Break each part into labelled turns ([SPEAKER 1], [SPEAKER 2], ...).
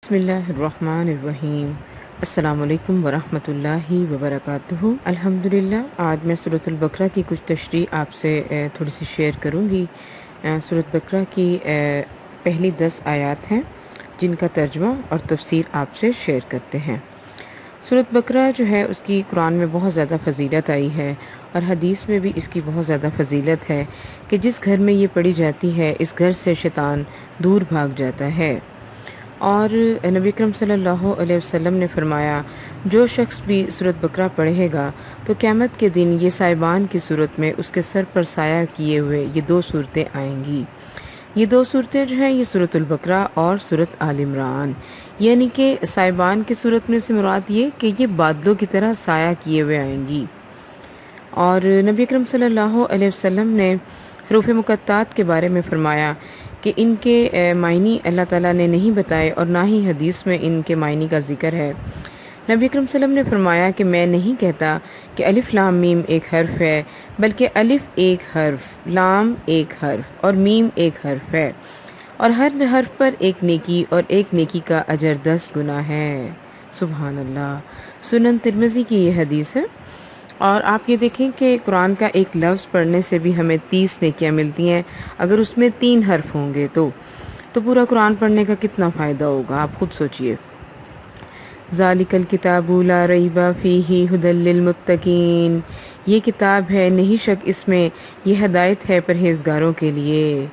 [SPEAKER 1] بسم اللہ الرحمن الرحیم۔ السلام علیکم ورحمۃ اللہ وبرکاتہ۔ الحمدللہ، آج میں سورۃ البقرہ کی کچھ تشریح آپ سے تھوڑی سی شیئر کروں گی۔ سورۃ بقرہ کی پہلی 10 آیات ہیں جن کا ترجمہ اور تفسیر آپ سے شیئر کرتے ہیں۔ سورۃ بقرہ جو ہے اس کی قرآن میں بہت زیادہ فضیلت آئی ہے اور حدیث میں بھی اس کی بہت زیادہ فضیلت ہے کہ جس گھر میں یہ پڑھی جاتی ہے اس گھر سے شیطان دور بھاگ جاتا ہے۔ اور نبی اکرم صلی اللہ علیہ وسلم نے فرمایا جو شخص بھی سورۃ بقرہ پڑھے گا تو قیامت کے دن یہ سائبان کی صورت میں اس کے سر پر سایہ کیے ہوئے یہ 2 صورتیں آئیں گی۔ یہ 2 صورتیں جو ہیں یہ سورۃ البقرہ اور سورۃ آل عمران، یعنی کہ سائبان کی صورت میں سے مراد یہ کہ یہ بادلوں کی طرح سایہ کیے ہوئے آئیں گی۔ اور نبی اکرم صلی اللہ علیہ وسلم نے حروف مقطعات کے بارے میں فرمایا کہ ان کے معنی اللہ تعالیٰ نے نہیں بتائے اور نہ ہی حدیث میں ان کے معنی کا ذکر ہے۔ نبی اکرم صلی اللہ علیہ وسلم نے فرمایا کہ میں نہیں کہتا کہ الف لام میم ایک حرف ہے، بلکہ الف ایک حرف، لام ایک حرف اور میم ایک حرف ہے، اور ہر حرف پر ایک نیکی اور ایک نیکی کا اجر 10 گنا ہے۔ سبحان اللہ۔ سنن ترمذی کی یہ حدیث ہے۔ اور آپ یہ دیکھیں کہ قرآن کا ایک لفظ پڑھنے سے بھی ہمیں 30 نیکیاں ملتی ہیں، اگر اس میں 3 حرف ہوں گے تو پورا قرآن پڑھنے کا کتنا فائدہ ہوگا، آپ خود سوچئے۔ ذالک الکتاب لا ریب فیہ ھدی للمتقین، یہ کتاب ہے نہیں شک اس میں، یہ ہدایت ہے پرہیزگاروں کے لیے۔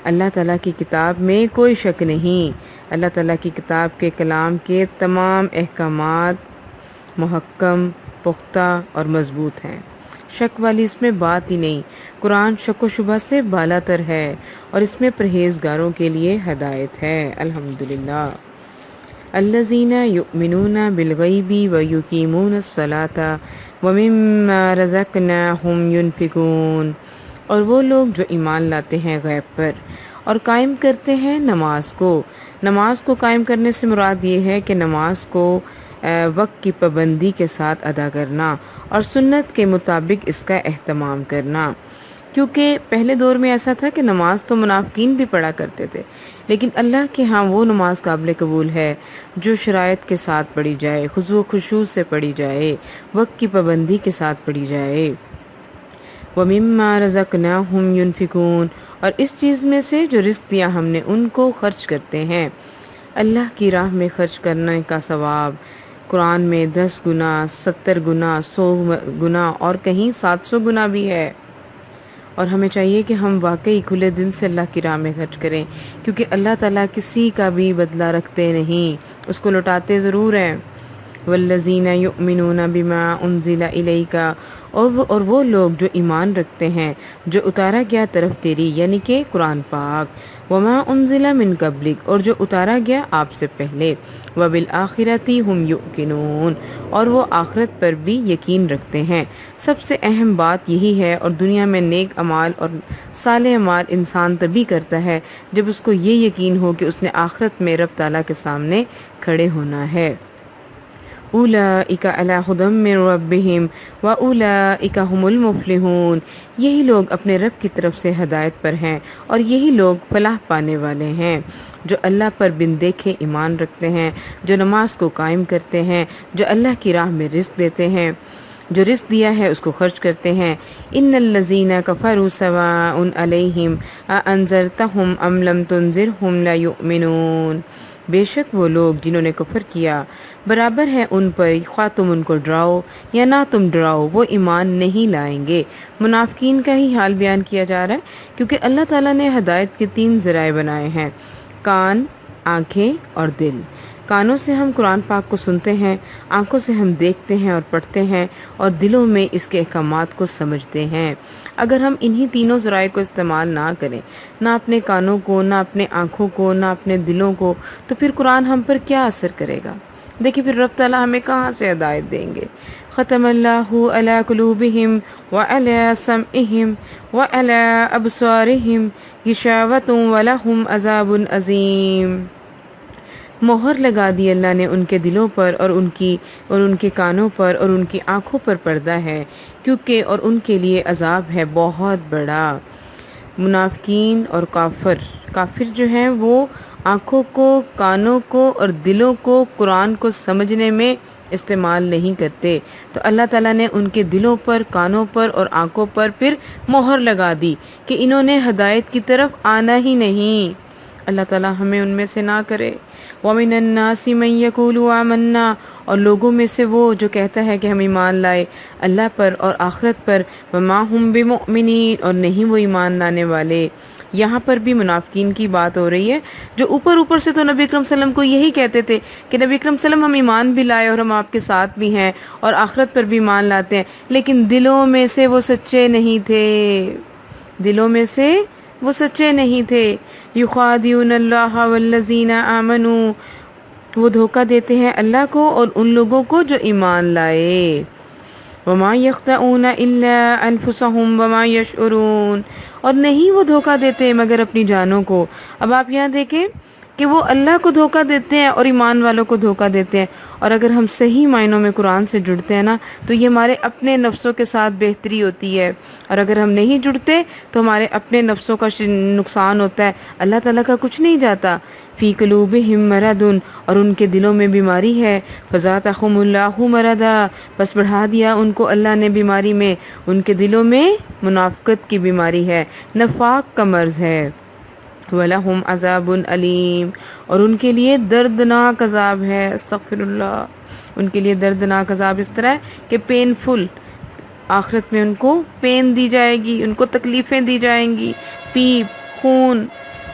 [SPEAKER 1] اللہ تعالیٰ کی کتاب میں کوئی شک نہیں، اللہ تعالیٰ کی کتاب کے کلام کے تمام احکامات محکم، پختہ اور مضبوط ہیں، شک والی اس میں بات ہی نہیں۔ قرآن شک و شبہ سے بالا تر ہے اور اس میں پرہیزگاروں کے لیے ہدایت ہے۔ الحمدللہ۔ الذین یؤمنون بالغیب ویقیمون الصلاۃ ومما رزقناہم ینفقون، اور وہ لوگ جو ایمان لاتے ہیں غیب پر اور قائم کرتے ہیں نماز کو۔ نماز کو قائم کرنے سے مراد یہ ہے کہ نماز کو وقت کی پابندی کے ساتھ ادا کرنا اور سنت کے مطابق اس کا اہتمام کرنا، کیونکہ پہلے دور میں ایسا تھا کہ نماز تو منافقین بھی پڑھا کرتے تھے، لیکن اللہ کے ہاں وہ نماز قابل قبول ہے جو شرائط کے ساتھ پڑھی جائے، خضوع و خشوع سے پڑھی جائے، وقت کی پابندی کے ساتھ پڑھی جائے۔ وَمِمَّا رَزَقْنَاهُمْ يُنْفِقُونَ، اور اس چیز میں سے جو رزق دیا ہم نے ان کو خرچ کرتے ہیں۔ اللہ کی راہ میں خرچ کرنے کا ثواب قرآن میں 10 گنا، 70 گنا، 100 گنا اور کہیں 700 گنا بھی ہے، اور ہمیں چاہیے کہ ہم واقعی کھلے دل سے اللہ کی راہ میں خرچ کریں، کیونکہ اللہ تعالیٰ کسی کا بھی بدلہ رکھتے نہیں، اس کو لوٹاتے ضرور ہیں۔ والذین یؤمنون بما انزل الیک، اور وہ لوگ جو ایمان رکھتے ہیں جو اتارا گیا طرف تیری، یعنی کہ قرآن پاک، وما انزل من قبلک، اور جو اتارا گیا آپ سے پہلے، وبالآخرۃ ھم یوقنون، اور وہ آخرت پر بھی یقین رکھتے ہیں۔ سب سے اہم بات یہی ہے، اور دنیا میں نیک اعمال اور صالح اعمال انسان تبھی کرتا ہے جب اس کو یہ یقین ہو کہ اس نے آخرت میں رب تعالیٰ کے سامنے کھڑے ہونا ہے۔ اولئک علی ھدی من ربہم واولئک ھم المفلحون، یہی لوگ اپنے رب کی طرف سے ہدایت پر ہیں اور یہی لوگ فلاح پانے والے ہیں، جو اللہ پر بن دیکھے ایمان رکھتے ہیں، جو نماز کو قائم کرتے ہیں، جو اللہ کی راہ میں رزق دیتے ہیں، جو رزق دیا ہے اس کو خرچ کرتے ہیں۔ ان الذین کفروا سواء علیہم اانذرتہم ام لم تنذرہم لا یؤمنون، بے شک وہ لوگ جنہوں نے کفر کیا برابر ہے ان پر، خواہ تم ان کو ڈراؤ یا نہ تم ڈراؤ وہ ایمان نہیں لائیں گے۔ منافقین کا ہی حال بیان کیا جا رہا ہے، کیونکہ اللہ تعالیٰ نے ہدایت کے 3 ذرائع بنائے ہیں، کان، آنکھیں اور دل۔ کانوں سے ہم قرآن پاک کو سنتے ہیں، آنکھوں سے ہم دیکھتے ہیں اور پڑھتے ہیں، اور دلوں میں اس کے احکامات کو سمجھتے ہیں۔ اگر ہم انہی تینوں ذرائع کو استعمال نہ کریں، نہ اپنے کانوں کو، نہ اپنے آنکھوں کو، نہ اپنے دلوں کو، تو پھر قرآن ہم پر کیا اثر کرے گا؟ دیکھیں پھر رب تعالیٰ ہمیں کہاں سے ہدایت دیں گے۔ ختم اللہ علی قلوبہم وعلی سمعہم وعلی ابصارہم غشاوۃ ولہم عذاب عظیم، مہر لگا دی اللہ نے ان کے دلوں پر اور ان کے کانوں پر اور ان کی آنکھوں پر پردہ ہے، کیونکہ اور ان کے لیے عذاب ہے بہت بڑا۔ منافقین اور کافر جو ہیں وہ آنکھوں کو، کانوں کو اور دلوں کو قرآن کو سمجھنے میں استعمال نہیں کرتے، تو اللہ تعالیٰ نے ان کے دلوں پر، کانوں پر اور آنکھوں پر پھر مہر لگا دی کہ انہوں نے ہدایت کی طرف آنا ہی نہیں۔ اللہ تعالیٰ ہمیں ان میں سے نہ کرے۔ وَمِنَ النَّاسِ مَن يَقُولُ آمَنَّا، اور لوگوں میں سے وہ جو کہتا ہے کہ ہم ایمان لائے اللہ پر اور آخرت پر، وَمَا هُم بِمُؤْمِنِينَ، اور نہیں وہ ایمان لانے والے۔ یہاں پر بھی منافقین کی بات ہو رہی ہے، جو اوپر سے تو نبی اکرم صلی اللہ علیہ وسلم کو یہی کہتے تھے کہ نبی اکرم صلی اللہ علیہ وسلم ہم ایمان بھی لائے اور ہم آپ کے ساتھ بھی ہیں اور آخرت پر بھی ایمان لاتے ہیں، لیکن دلوں میں سے وہ سچے نہیں تھے، دلوں میں سے وہ سچے نہیں تھے۔ یخادعون اللہ والذین آمنوا، وہ دھوکہ دیتے ہیں اللہ کو اور ان لوگوں کو جو ایمان لائے۔ وما یخدعون الا انفسهم وما یشعرون، اور نہیں وہ دھوکہ دیتے مگر اپنی جانوں کو۔ اب آپ یہاں دیکھیں کہ وہ اللہ کو دھوکہ دیتے ہیں اور ایمان والوں کو دھوکہ دیتے ہیں، اور اگر ہم صحیح معنوں میں قرآن سے جڑتے ہیں نا تو یہ ہمارے اپنے نفسوں کے ساتھ بہتری ہوتی ہے، اور اگر ہم نہیں جڑتے تو ہمارے اپنے نفسوں کا نقصان ہوتا ہے، اللہ تعالیٰ کا کچھ نہیں جاتا۔ فی قلوبہم مرض، اور ان کے دلوں میں بیماری ہے، فزادہم اللہ مرضا، بس بڑھا دیا ان کو اللہ نے بیماری میں، ان کے دلوں میں منافقت کی بیماری ہے، نفاق کا مرض ہے۔ وَلَهُمْ عَذَابٌ عَلِيمٌ، اور ان کے لیے دردناک عذاب ہے، استغفر اللہ، ان کے لیے دردناک عذاب اس طرح ہے کہ پینفل، آخرت میں ان کو پین دی جائے گی، ان کو تکلیفیں دی جائیں گی، پیپ، خون،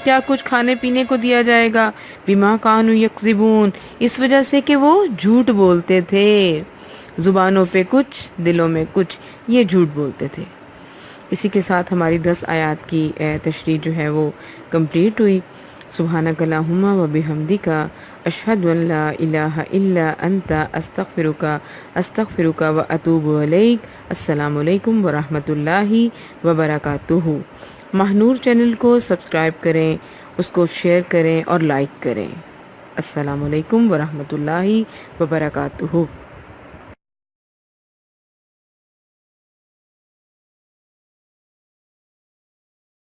[SPEAKER 1] کیا کچھ کھانے پینے کو دیا جائے گا، بما کانوا یکذبون، اس وجہ سے کہ وہ جھوٹ بولتے تھے، زبانوں پہ کچھ، دلوں میں کچھ، یہ جھوٹ بولتے تھے۔ اسی کے ساتھ ہماری 10 آیات کی تشریح جو ہے وہ کمپلیٹ ہوئی۔ سبحانک اللہم و بحمدک، اشہد ان لا الہ الا انت، استغفرک و اتوب الیک۔ السلام علیکم ورحمۃ اللہ وبرکاتہ۔ ماہنور چینل کو سبسکرائب کریں، اس کو شیئر کریں اور لائک کریں۔ السلام علیکم ورحمۃ اللہ وبرکاتہ۔